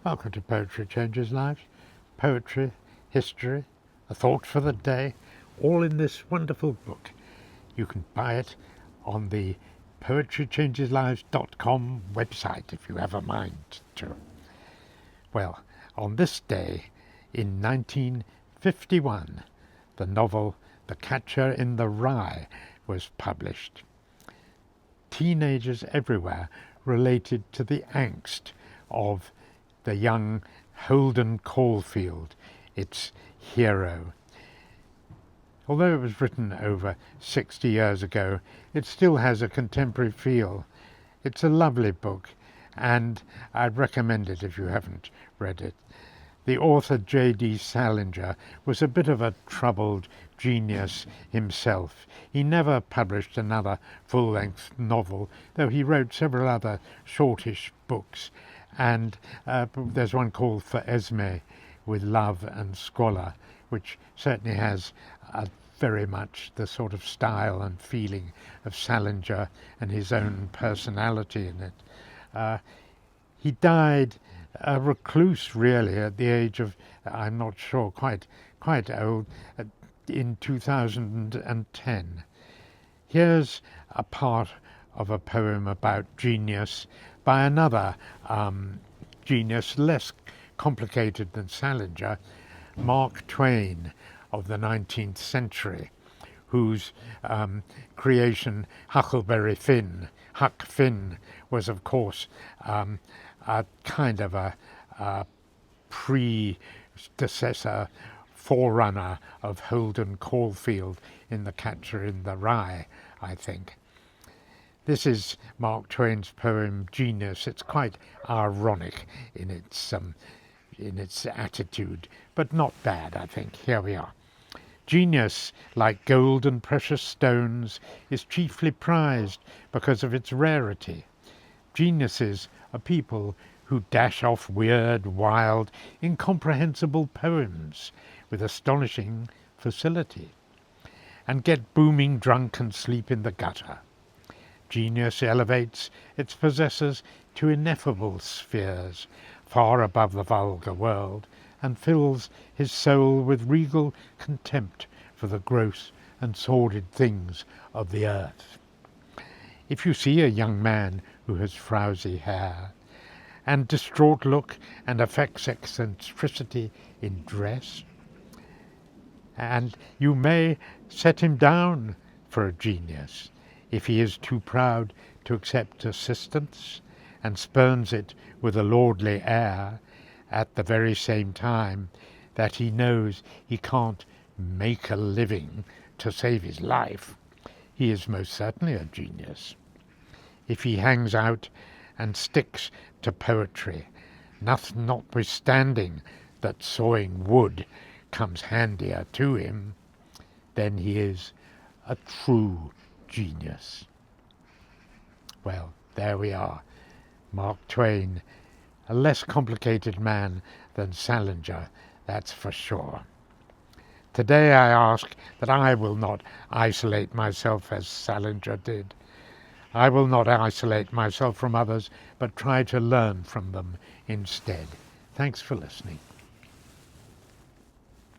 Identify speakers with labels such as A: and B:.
A: Welcome to Poetry Changes Lives. Poetry, history, a thought for the day, all in this wonderful book. You can buy it on the poetrychangeslives.com website if you have a mind to. Well, on this day in 1951, the novel The Catcher in the Rye was published. Teenagers everywhere related to the angst of the young Holden Caulfield, its hero. Although it was written over 60 years ago, it still has a contemporary feel. It's a lovely book, and I'd recommend it if you haven't read it. The author JD Salinger was a bit of a troubled genius himself. He never published another full-length novel, though he wrote several other shortish books. And there's one called For Esme, with Love and Squalor, which certainly has very much the sort of style and feeling of Salinger and his own personality in it. He died a recluse, really, at the age of, I'm not sure, quite old, in 2010. Here's a part of a poem about genius by another genius, less complicated than Salinger, Mark Twain of the 19th century, whose creation, Huckleberry Finn, Huck Finn, was of course a kind of a predecessor, forerunner of Holden Caulfield in The Catcher in the Rye, I think. This is Mark Twain's poem Genius. It's quite ironic in its attitude, but not bad, I think. Here we are. Genius, like gold and precious stones, is chiefly prized because of its rarity. Geniuses are people who dash off weird, wild, incomprehensible poems with astonishing facility, and get booming drunk and sleep in the gutter. Genius elevates its possessors to ineffable spheres, far above the vulgar world, and fills his soul with regal contempt for the gross and sordid things of the earth. If you see a young man who has frowsy hair, and distraught look, and affects eccentricity in dress, and you may set him down for a genius, if he is too proud to accept assistance, and spurns it with a lordly air, at the very same time that he knows he can't make a living to save his life, he is most certainly a genius. If he hangs out and sticks to poetry, notwithstanding that sawing wood comes handier to him, then he is a true genius. Well, there we are. Mark Twain, a less complicated man than Salinger, that's for sure. Today I ask that I will not isolate myself as Salinger did. I will not isolate myself from others, but try to learn from them instead. Thanks for listening.